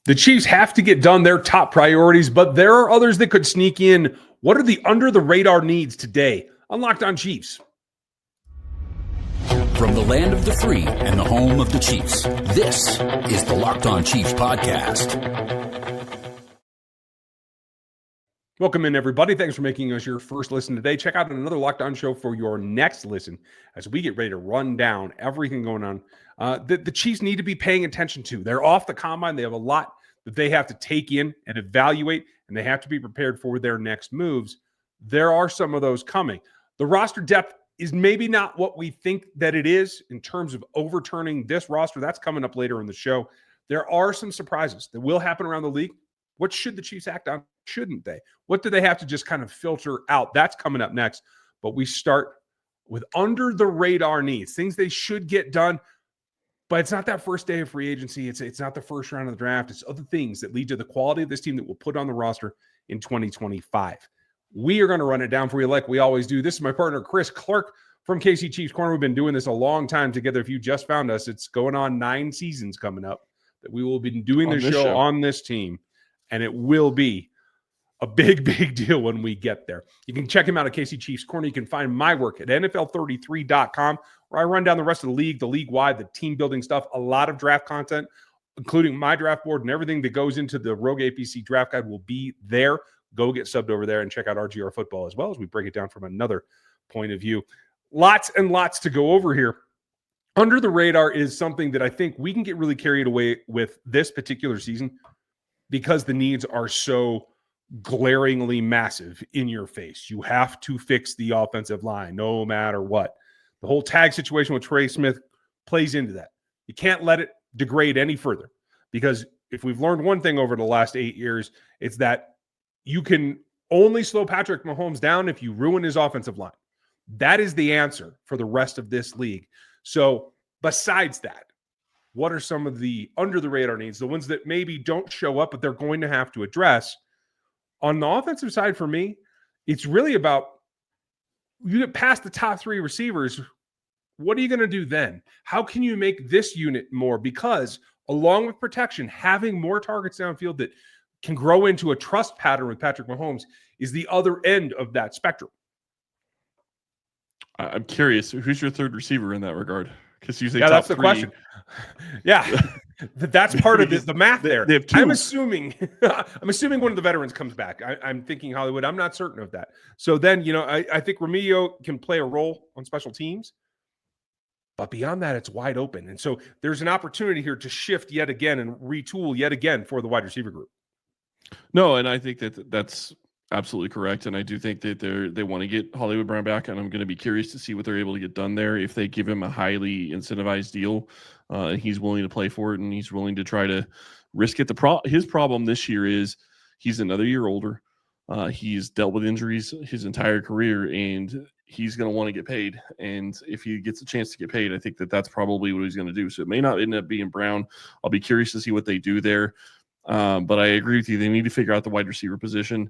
The Chiefs have to get done their top priorities, but there are others that could sneak in. What are the under-the-radar needs today on Locked On Chiefs? From the land of the free and the home of the Chiefs, this is the Locked On Chiefs podcast. Welcome in, everybody. Thanks for making us your first listen today. Check out another Locked On show for your next listen as we get ready to run down everything going on. The Chiefs need to be paying attention to. They're off the combine. They have a lot that they have to take in and evaluate, and they have to be prepared for their next moves. There are some of those coming. The roster depth is maybe not what we think that it is in terms of overturning this roster. That's coming up later in the show. There are some surprises that will happen around the league. What should the Chiefs act on? Shouldn't they? What do they have to just kind of filter out? That's coming up next. But we start with under the radar needs, things they should get done. But it's not that first day of free agency. It's not the first round of the draft. It's other things that lead to the quality of this team that we'll put on the roster in 2025. We are going to run it down for you like we always do. This is my partner, Chris Clark from KC Chiefs Corner. We've been doing this a long time together. If you just found us, it's going on 9 seasons coming up that we will be doing the show on this team. And it will be a big, big deal when we get there. You can check him out at KC Chiefs Corner. You can find my work at NFL33.com, where I run down the rest of the league-wide, the team-building stuff, a lot of draft content, including my draft board and everything that goes into the Rogue APC draft guide will be there. Go get subbed over there and check out RGR Football as well as we break it down from another point of view. Lots and lots to go over here. Under the radar is something that I think we can get really carried away with this particular season because the needs are so glaringly massive in your face. You have to fix the offensive line no matter what. The whole tag situation with Trey Smith plays into that. You can't let it degrade any further because if we've learned one thing over the last 8 years, it's that you can only slow Patrick Mahomes down if you ruin his offensive line. That is the answer for the rest of this league. So besides that, what are some of the under-the-radar needs, the ones that maybe don't show up, but they're going to have to address? On the offensive side for me, it's really about you get past the top 3 receivers. What are you going to do then? How can you make this unit more? Because along with protection, having more targets downfield that can grow into a trust pattern with Patrick Mahomes is the other end of that spectrum. I'm curious, who's your third receiver in that regard? Because you say that's top the 3. question. Yeah, that's part of the math there. They have 2. I'm assuming one of the veterans comes back. I'm thinking Hollywood. I'm not certain of that. So then, I think Remigio can play a role on special teams. But beyond that, it's wide open. And so there's an opportunity here to shift yet again and retool yet again for the wide receiver group. No, and I think that's absolutely correct. And I do think that they want to get Hollywood Brown back, and I'm going to be curious to see what they're able to get done there. If they give him a highly incentivized deal, and he's willing to play for it, and he's willing to try to risk it. His problem this year is he's another year older. He's dealt with injuries his entire career, and he's going to want to get paid. And if he gets a chance to get paid, I think that's probably what he's going to do. So it may not end up being Brown. I'll be curious to see what they do there. But I agree with you. They need to figure out the wide receiver position.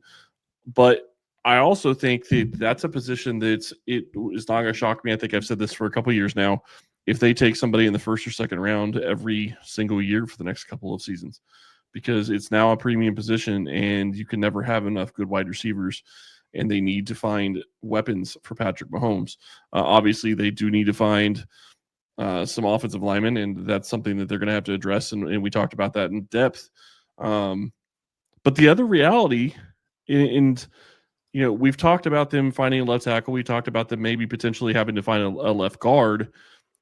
But I also think that that's a position it is not going to shock me. I think I've said this for a couple of years now. If they take somebody in the first or second round every single year for the next couple of seasons, because it's now a premium position and you can never have enough good wide receivers, and they need to find weapons for Patrick Mahomes. Obviously, they do need to find some offensive linemen, and that's something that they're going to have to address. And we talked about that in depth. But the other reality, and we've talked about them finding a left tackle. We talked about them maybe potentially having to find a left guard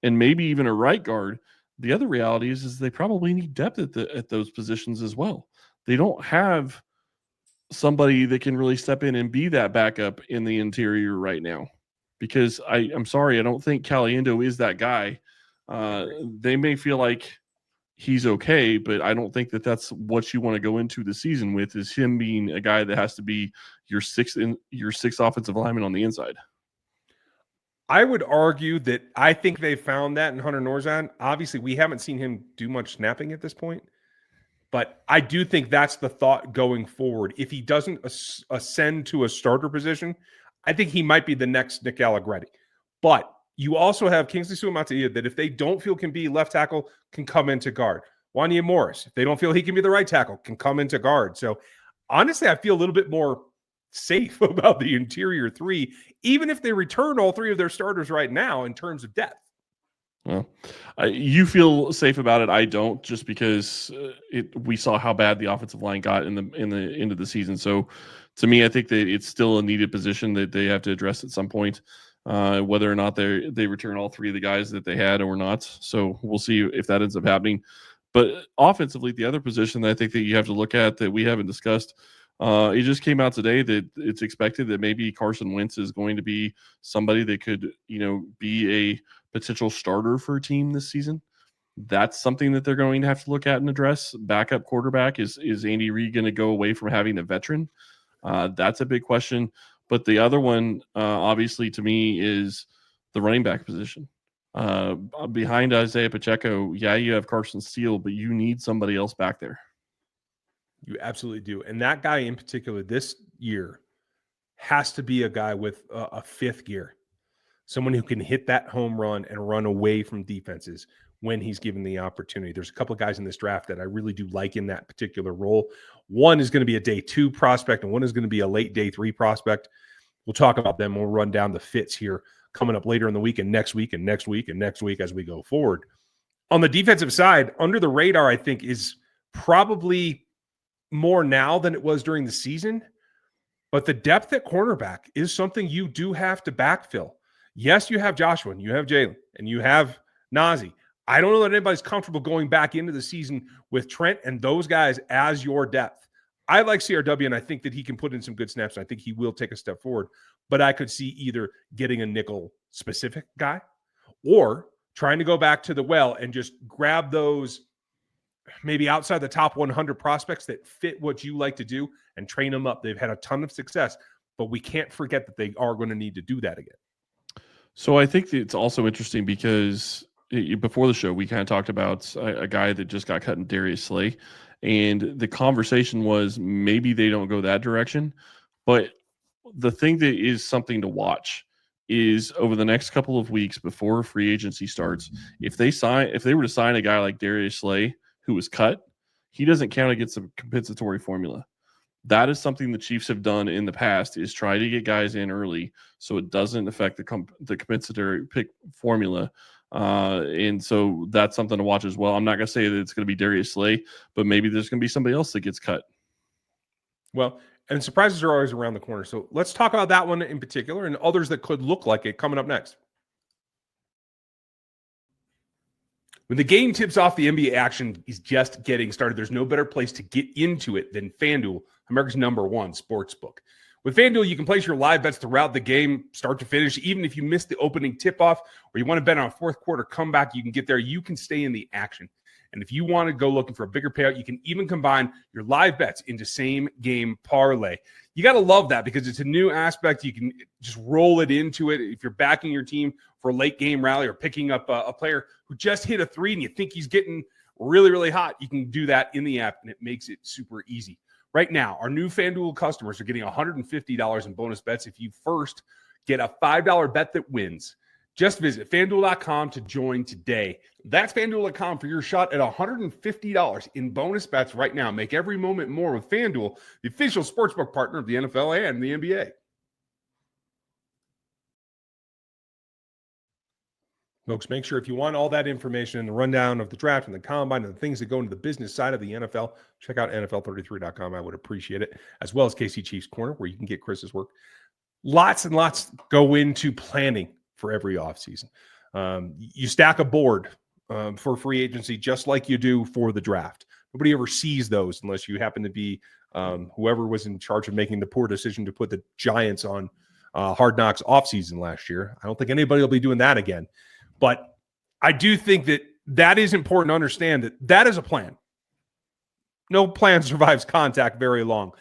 and maybe even a right guard. The other reality is they probably need depth at those positions as well. They don't have somebody that can really step in and be that backup in the interior right now, because I'm sorry, I don't think Caliendo is that guy. They may feel like he's okay, but I don't think that's what you want to go into the season with, is him being a guy that has to be your sixth offensive lineman on the inside. I would argue that I think they found that in Hunter Norzan. Obviously, we haven't seen him do much snapping at this point, but I do think that's the thought going forward. If he doesn't ascend to a starter position, I think he might be the next Nick Allegretti. But you also have Kingsley Suamataia that if they don't feel can be left tackle, can come into guard. Wanya Morris, if they don't feel he can be the right tackle, can come into guard. So honestly, I feel a little bit more safe about the interior three, even if they return all three of their starters right now in terms of depth. Well, you feel safe about it. I don't, just because we saw how bad the offensive line got in the end of the season. So, to me, I think that it's still a needed position that they have to address at some point, whether or not they return all three of the guys that they had or not. So we'll see if that ends up happening. But offensively, the other position that I think that you have to look at that we haven't discussed, it just came out today that it's expected that maybe Carson Wentz is going to be somebody that could, be a potential starter for a team this season. That's something that they're going to have to look at and address. Backup quarterback, is Andy Reid going to go away from having a veteran? That's a big question. But the other one, obviously, to me, is the running back position. Behind Isaiah Pacheco, yeah, you have Carson Steele, but you need somebody else back there. You absolutely do. And that guy in particular this year has to be a guy with a fifth gear, someone who can hit that home run and run away from defenses when he's given the opportunity. There's a couple of guys in this draft that I really do like in that particular role. One is going to be a day 2 prospect, and one is going to be a late day 3 prospect. We'll talk about them. We'll run down the fits here coming up later in the week and next week and next week and next week as we go forward. On the defensive side, under the radar, I think, is probably more now than it was during the season. But the depth at cornerback is something you do have to backfill. Yes, you have Joshua, and you have Jalen, and you have Nazi. I don't know that anybody's comfortable going back into the season with Trent and those guys as your depth. I like CRW, and I think that he can put in some good snaps. And I think he will take a step forward. But I could see either getting a nickel-specific guy or trying to go back to the well and just grab those maybe outside the top 100 prospects that fit what you like to do and train them up. They've had a ton of success, but we can't forget that they are going to need to do that again. So I think it's also interesting because before the show, we kind of talked about a guy that just got cut in Darius Slay. And the conversation was maybe they don't go that direction. But the thing that is something to watch is over the next couple of weeks before free agency starts, if they were to sign a guy like Darius Slay who was cut, he doesn't count against the compensatory formula. That is something the Chiefs have done in the past, is try to get guys in early so it doesn't affect the compensatory pick formula. And so that's something to watch as well. I'm not going to say that it's going to be Darius Slay, but maybe there's going to be somebody else that gets cut. Well, and surprises are always around the corner. So let's talk about that one in particular and others that could look like it coming up next. When the game tips off, the NBA action is just getting started. There's no better place to get into it than FanDuel, America's #1 sportsbook. With FanDuel, you can place your live bets throughout the game, start to finish. Even if you miss the opening tip-off or you want to bet on a fourth quarter comeback, you can get there. You can stay in the action. And if you want to go looking for a bigger payout, you can even combine your live bets into same-game parlay. You got to love that because it's a new aspect. You can just roll it into it. If you're backing your team for a late-game rally or picking up a player who just hit a 3 and you think he's getting really, really hot, you can do that in the app, and it makes it super easy. Right now, our new FanDuel customers are getting $150 in bonus bets if you first get a $5 bet that wins. Just visit FanDuel.com to join today. That's FanDuel.com for your shot at $150 in bonus bets right now. Make every moment more with FanDuel, the official sportsbook partner of the NFL and the NBA. Folks, make sure if you want all that information and the rundown of the draft and the combine and the things that go into the business side of the NFL, check out NFL33.com. I would appreciate it, as well as KC Chiefs Corner, where you can get Chris's work. Lots and lots go into planning for every offseason. You stack a board for free agency just like you do for the draft. Nobody ever sees those unless you happen to be whoever was in charge of making the poor decision to put the Giants on Hard Knocks offseason last year. I don't think anybody will be doing that again. But I do think that is important to understand that is a plan. No plan survives contact very long.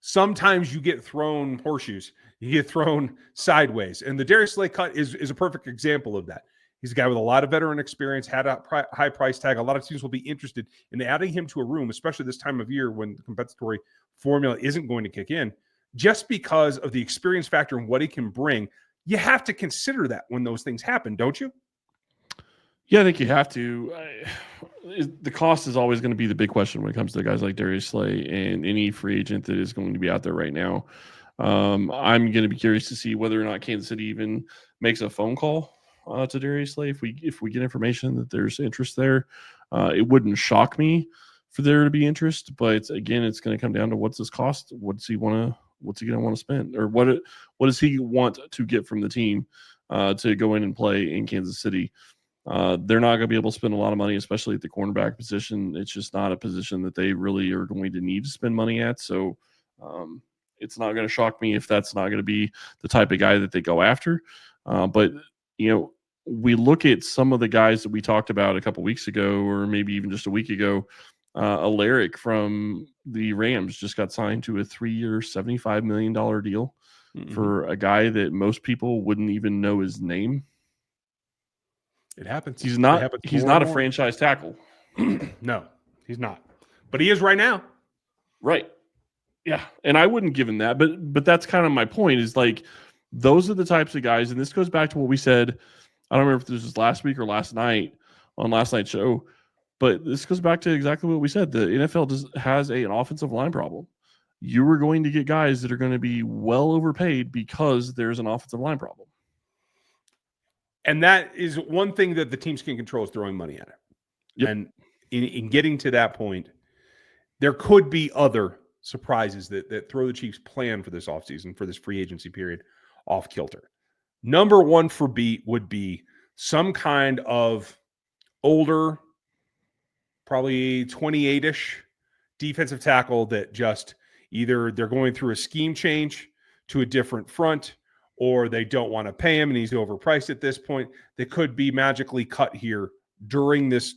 Sometimes you get thrown horseshoes. You get thrown sideways. And the Darius Slay cut is a perfect example of that. He's a guy with a lot of veteran experience, had a high price tag. A lot of teams will be interested in adding him to a room, especially this time of year when the compensatory formula isn't going to kick in, just because of the experience factor and what he can bring. You have to consider that when those things happen, don't you? Yeah, I think you have to. The cost is always going to be the big question when it comes to guys like Darius Slay and any free agent that is going to be out there right now. I'm going to be curious to see whether or not Kansas City even makes a phone call to Darius Slay. If we get information that there's interest there, it wouldn't shock me for there to be interest. But again, it's going to come down to what's his cost. What's he going to want to spend, or what does he want to get from the team to go in and play in Kansas City? They're not going to be able to spend a lot of money, especially at the cornerback position. It's just not a position that they really are going to need to spend money at. So it's not going to shock me if that's not going to be the type of guy that they go after. But, we look at some of the guys that we talked about a couple weeks ago, or maybe even just a week ago. Alaric from the Rams just got signed to a 3-year, $75 million deal for a guy that most people wouldn't even know his name. It happens. He's not a franchise tackle. No, he's not. But he is right now. Right. Yeah. And I wouldn't give him that. But that's kind of my point, is like, those are the types of guys. And this goes back to what we said. I don't remember if this was last week or last night on last night's show, but this goes back to exactly what we said. The NFL has an offensive line problem. You are going to get guys that are going to be well overpaid because there's an offensive line problem. And that is one thing that the teams can control, is throwing money at it. Yep. And in getting to that point, there could be other surprises that throw the Chiefs' plan for this offseason, for this free agency period, off kilter. Number one for beat would be some kind of older, probably 28-ish defensive tackle that just either they're going through a scheme change to a different front, or they don't want to pay him and he's overpriced at this point. They could be magically cut here during this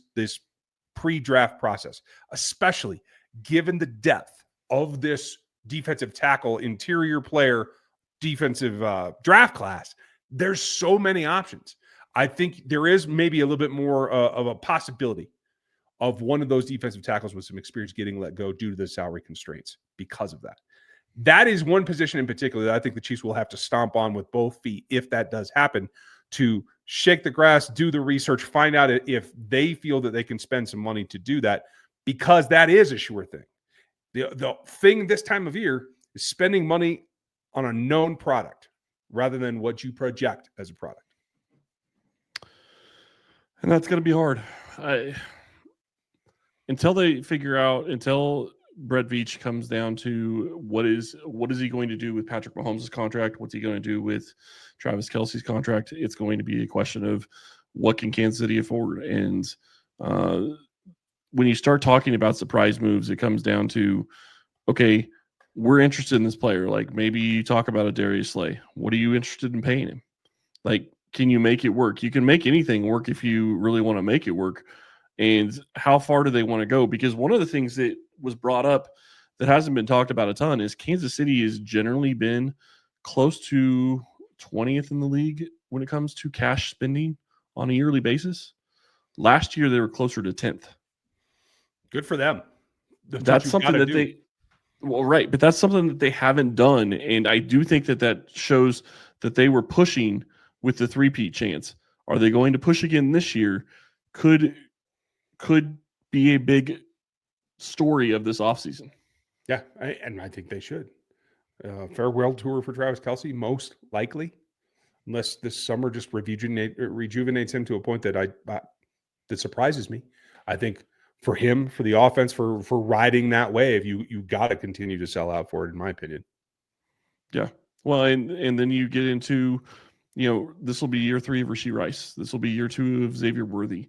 pre-draft process, especially given the depth of this defensive tackle, interior player, defensive draft class. There's so many options. I think there is maybe a little bit more of a possibility of one of those defensive tackles with some experience getting let go due to the salary constraints because of that. That is one position in particular that I think the Chiefs will have to stomp on with both feet if that does happen, to shake the grass, do the research, find out if they feel that they can spend some money to do that, because that is a sure thing. The thing this time of year is spending money on a known product rather than what you project as a product. And that's going to be hard. Until Brett Veach comes down to what is he going to do with Patrick Mahomes' contract? What's he going to do with Travis Kelce's contract? It's going to be a question of what can Kansas City afford. And when you start talking about surprise moves, it comes down to, okay, we're interested in this player. Like, maybe you talk about a Darius Slay. What are you interested in paying him? Like, can you make it work? You can make anything work if you really want to make it work. And how far do they want to go? Because one of the things that was brought up that hasn't been talked about a ton is Kansas City has generally been close to 20th in the league when it comes to cash spending on a yearly basis. Last year, they were closer to 10th. Good for them. That's something that right. But that's something that they haven't done. And I do think that shows that they were pushing with the three-peat chance. Are they going to push again this year? Could be a big story of this offseason. Yeah, I think they should. Farewell tour for Travis Kelce, most likely, unless this summer just rejuvenates him to a point that that surprises me. I think for him, for the offense, for riding that wave, you got to continue to sell out for it, in my opinion. Yeah. Well, and then you get into, this will be year 3 of Rashee Rice. This will be year 2 of Xavier Worthy.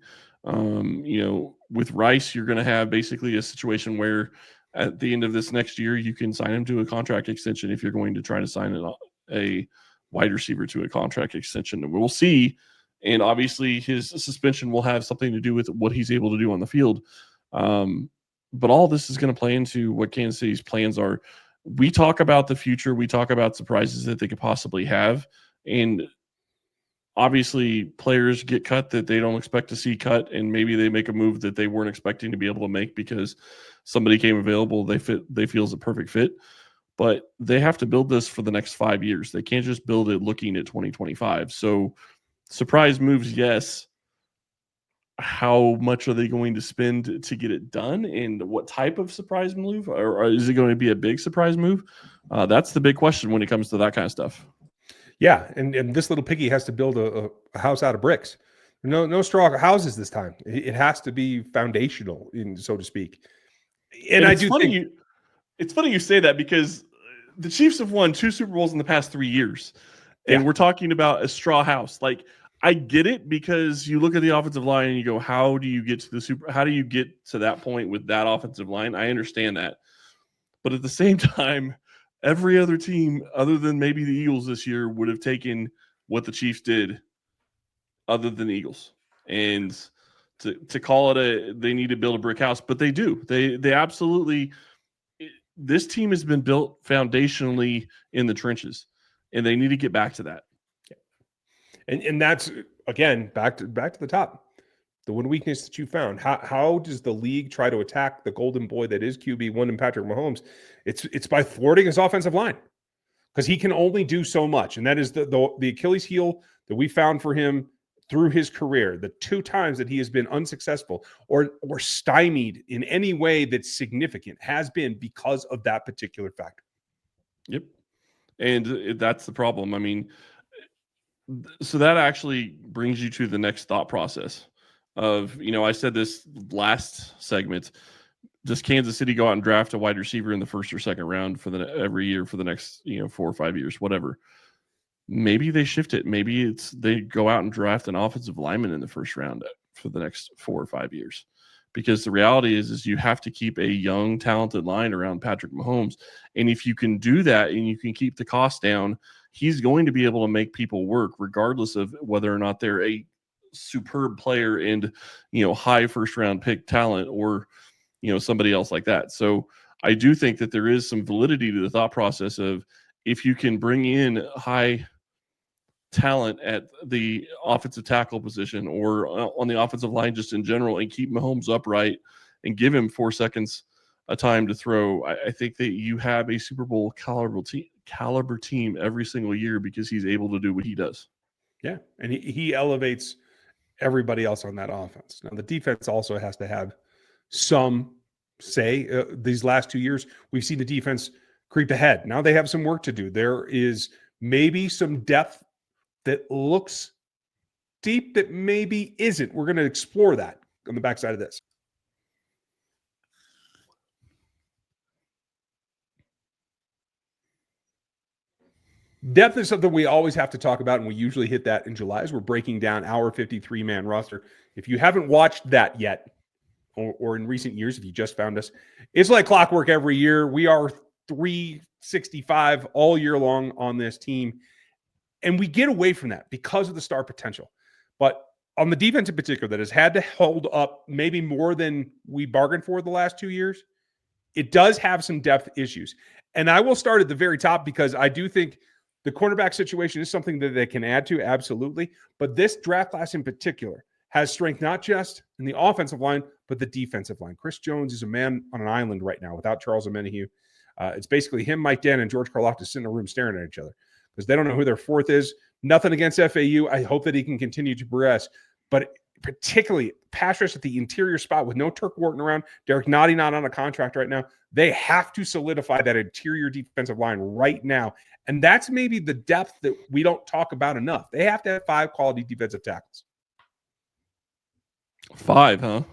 With Rice, you're going to have basically a situation where at the end of this next year, you can sign him to a contract extension if you're going to try to sign a wide receiver to a contract extension. And we'll see. And obviously his suspension will have something to do with what he's able to do on the field. But all this is going to play into what Kansas City's plans are. We talk about the future. We talk about surprises that they could possibly have. And obviously players get cut that they don't expect to see cut, and maybe they make a move that they weren't expecting to be able to make because somebody came available. They feel is a perfect fit, but they have to build this for the next 5 years. They can't just build it looking at 2025. So surprise moves, yes. how much are they going to spend to get it done, and what type of surprise move, or is it going to be a big surprise move? That's the big question when it comes to that kind of stuff. Yeah, and this little piggy has to build a house out of bricks. No straw houses this time. It has to be foundational, so to speak. And I it's do funny think it's funny you say that, because the Chiefs have won 2 Super Bowls in the past 3 years, and Yeah. we're talking about a straw house. Like, I get it, because you look at the offensive line and you go, how do you get to that point with that offensive line? I understand that. But at the same time, every other team other than maybe the Eagles this year would have taken what the Chiefs did, other than the Eagles. And to call it they need to build a brick house, but they do. They absolutely, this team has been built foundationally in the trenches, and they need to get back to that. and that's again back to the top. The one weakness that you found. How does the league try to attack the golden boy that is QB1 and Patrick Mahomes? It's by thwarting his offensive line, because he can only do so much, and that is the Achilles heel that we found for him through his career. The 2 times that he has been unsuccessful or stymied in any way that's significant has been because of that particular factor. Yep. And that's the problem. I mean, so that actually brings you to the next thought process of, I said this last segment, does Kansas City go out and draft a wide receiver in the first or second round every year for the next 4 or 5 years, whatever? Maybe they shift it. Maybe they go out and draft an offensive lineman in the first round for the next 4 or 5 years, because the reality is you have to keep a young, talented line around Patrick Mahomes, and if you can do that and you can keep the cost down, he's going to be able to make people work, regardless of whether or not they're a superb player and high first round pick talent, or somebody else like that. So I do think that there is some validity to the thought process of, if you can bring in high talent at the offensive tackle position, or on the offensive line just in general, and keep Mahomes upright and give him 4 seconds a time to throw, I think that you have a Super Bowl caliber team every single year, because he's able to do what he does. Yeah, and he elevates everybody else on that offense. Now, the defense also has to have some say. These last 2 years, we've seen the defense creep ahead. Now they have some work to do. There is maybe some depth that looks deep that maybe isn't. We're going to explore that on the backside of this. Depth is something we always have to talk about, and we usually hit that in July as we're breaking down our 53-man roster. If you haven't watched that yet, or in recent years, if you just found us, it's like clockwork every year. We are 365 all year long on this team, and we get away from that because of the star potential. But on the defense in particular, that has had to hold up maybe more than we bargained for the last 2 years, it does have some depth issues. And I will start at the very top, because I do think the cornerback situation is something that they can add to, absolutely. But this draft class in particular has strength not just in the offensive line, but the defensive line. Chris Jones is a man on an island right now without Charles Omenihu. It's basically him, Mike Dan, and George Karlaftis sitting in a room staring at each other, because they don't know who their fourth is. Nothing against FAU. I hope that he can continue to progress. But particularly pass rush at the interior spot with no Turk Wharton around, Derek Nottie not on a contract right now. They have to solidify that interior defensive line right now. And that's maybe the depth that we don't talk about enough. They have to have 5 quality defensive tackles. 5, huh?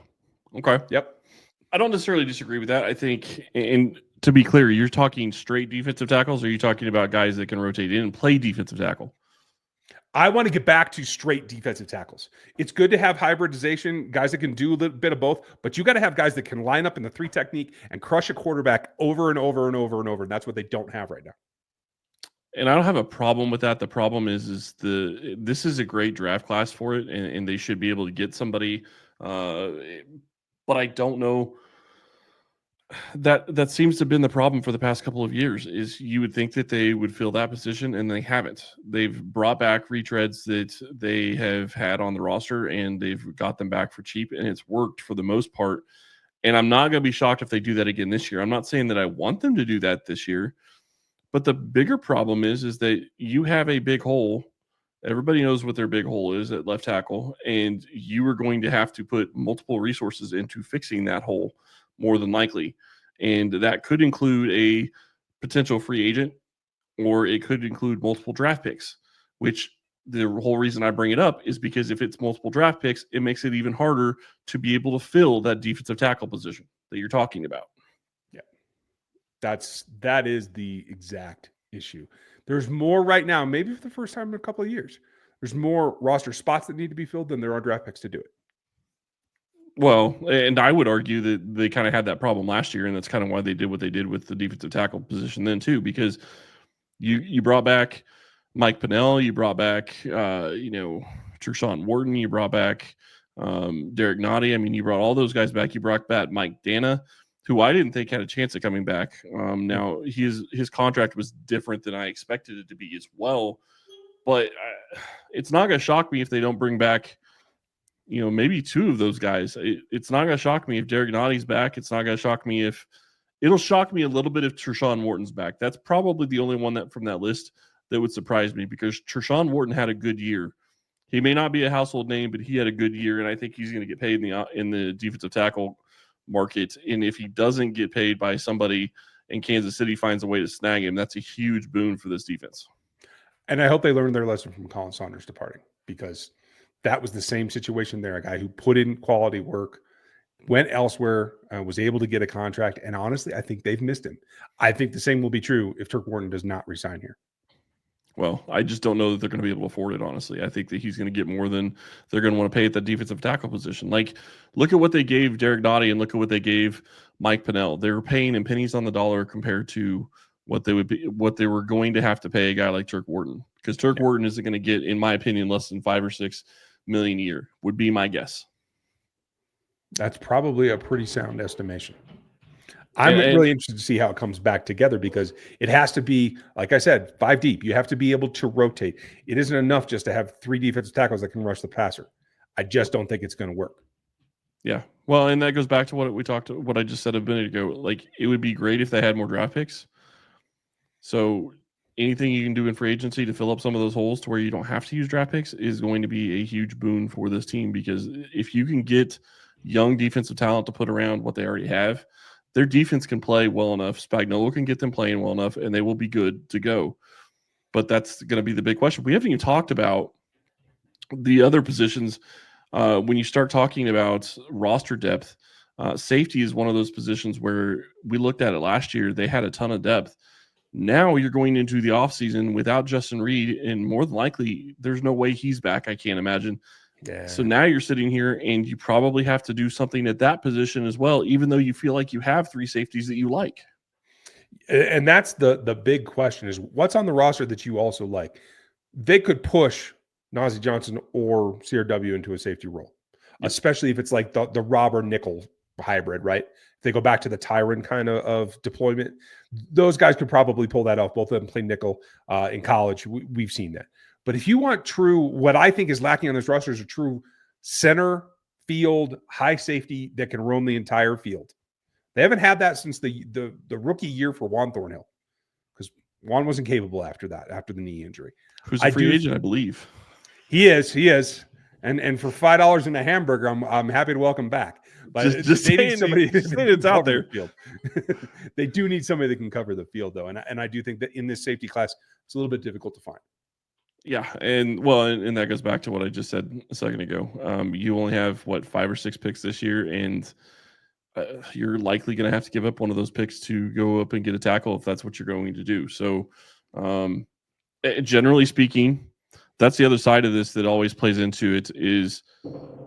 Okay. Yep. I don't necessarily disagree with that. I think, and to be clear, you're talking straight defensive tackles, or are you talking about guys that can rotate in and play defensive tackle? I want to get back to straight defensive tackles. It's good to have hybridization, guys that can do a little bit of both, but you got to have guys that can line up in the 3 technique and crush a quarterback over and over and over and over. And that's what they don't have right now. And I don't have a problem with that. The problem is this is a great draft class for it, and they should be able to get somebody. But I don't know. That seems to have been the problem for the past couple of years. Is you would think that they would fill that position, and they haven't. They've brought back retreads that they have had on the roster, and they've got them back for cheap, and it's worked for the most part. And I'm not going to be shocked if they do that again this year. I'm not saying that I want them to do that this year. But the bigger problem is that you have a big hole Everybody knows what their big hole is at left tackle, and you are going to have to put multiple resources into fixing that hole more than likely. And that could include a potential free agent, or it could include multiple draft picks, which the whole reason I bring it up is because if it's multiple draft picks, it makes it even harder to be able to fill that defensive tackle position that you're talking about. Yeah, that is the exact issue. There's more right now, maybe for the first time in a couple of years. There's more roster spots that need to be filled than there are draft picks to do it. Well, and I would argue that they kind of had that problem last year, and that's kind of why they did what they did with the defensive tackle position then too, because you brought back Mike Pennell, you brought back Tershawn Wharton, you brought back Derek Nottie. I mean, you brought all those guys back. You brought back Mike Dana, who I didn't think had a chance of coming back. Now his contract was different than I expected it to be as well, but it's not going to shock me if they don't bring back, maybe two of those guys. It's not going to shock me if Derek Nottie's back. It's not going to shock me if it'll shock me a little bit if Tershawn Wharton's back. That's probably the only one that from that list that would surprise me, because Tershawn Wharton had a good year. He may not be a household name, but he had a good year, and I think he's going to get paid in the defensive tackle market. And if he doesn't get paid by somebody and Kansas City finds a way to snag him, that's a huge boon for this defense. And I hope they learned their lesson from Colin Saunders departing, because that was the same situation there. A guy who put in quality work, went elsewhere, was able to get a contract. And honestly, I think they've missed him. I think the same will be true if Turk Wharton does not resign here. Well, I just don't know that they're going to be able to afford it, honestly. I think that he's going to get more than they're going to want to pay at the defensive tackle position. Like, look at what they gave Derek Nottie and look at what they gave Mike Pennell. They were paying in pennies on the dollar compared to what they were going to have to pay a guy like Turk Wharton. Because Turk Wharton isn't going to get, in my opinion, less than $5 or $6 million a year, would be my guess. That's probably a pretty sound estimation. I'm really interested to see how it comes back together, because it has to be, like I said, 5 deep. You have to be able to rotate. It isn't enough just to have 3 defensive tackles that can rush the passer. I just don't think it's going to work. Yeah. Well, and that goes back to what I just said a minute ago. Like, it would be great if they had more draft picks. So anything you can do in free agency to fill up some of those holes to where you don't have to use draft picks is going to be a huge boon for this team, because if you can get young defensive talent to put around what they already have, their defense can play well enough. Spagnuolo can get them playing well enough, and they will be good to go. But that's going to be the big question. We haven't even talked about the other positions. When you start talking about roster depth, safety is one of those positions where we looked at it last year. They had a ton of depth. Now you're going into the offseason without Justin Reed, and more than likely, there's no way he's back, I can't imagine. Yeah. So now you're sitting here and you probably have to do something at that position as well, even though you feel like you have 3 safeties that you like. And that's the big question, is what's on the roster that you also like? They could push Najee Johnson or CRW into a safety role, especially if it's like the Robber nickel hybrid, right? If they go back to the Tyron kind of deployment, those guys could probably pull that off. Both of them play nickel in college. We've seen that. But if you want true, what I think is lacking on this roster is a true center field high safety that can roam the entire field. They haven't had that since the rookie year for Juan Thornhill, because Juan wasn't capable after that, after the knee injury. Who's a free agent, I believe. He is. And for $5 in a hamburger, I'm happy to welcome back. But just they need somebody it's out there. The field. They do need somebody that can cover the field, though. And I do think that in this safety class, it's a little bit difficult to find. Yeah, and that goes back to what I just said a second ago. You only have 5 or 6 picks this year, and you're likely going to have to give up one of those picks to go up and get a tackle if that's what you're going to do. So, generally speaking, that's the other side of this that always plays into it. Is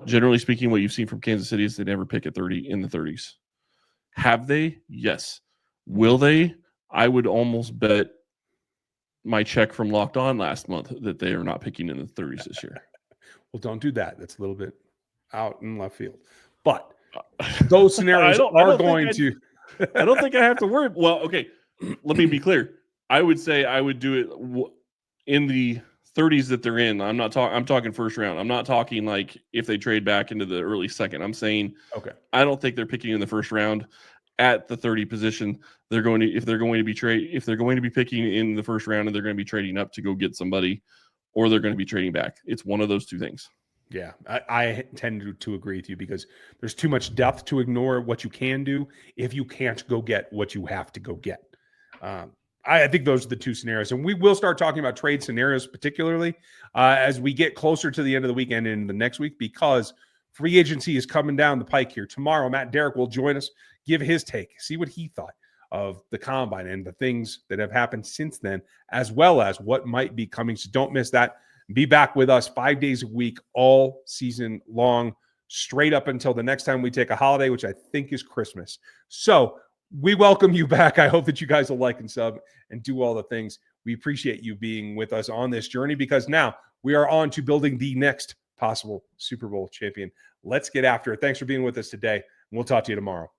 generally speaking, what you've seen from Kansas City is they never pick at 30 in the 30s. Have they? Yes. Will they? I would almost bet my check from Locked On last month that they are not picking in the 30s this year. Well, don't do that. That's a little bit out in left field. But those scenarios are going to. I don't think I have to worry. Well, okay. Let me be clear. I would say I would do it in the 30s that they're in. I'm talking first round. I'm not talking like if they trade back into the early second. I'm saying, okay, I don't think they're picking in the first round at the 30 position. If they're going to be picking in the first round, and they're going to be trading up to go get somebody, or they're going to be trading back. It's one of those two things. Yeah, I tend to agree with you because there's too much depth to ignore what you can do if you can't go get what you have to go get. I think those are the two scenarios. And we will start talking about trade scenarios, particularly as we get closer to the end of the weekend and the next week, because free agency is coming down the pike here. Tomorrow, Matt Derrick will join us, give his take, see what he thought of the combine and the things that have happened since then, as well as what might be coming. So don't miss that. Be back with us 5 days a week, all season long, straight up until the next time we take a holiday, which I think is Christmas. So we welcome you back. I hope that you guys will like and sub and do all the things. We appreciate you being with us on this journey because now we are on to building the next possible Super Bowl champion. Let's get after it. Thanks for being with us today. And we'll talk to you tomorrow.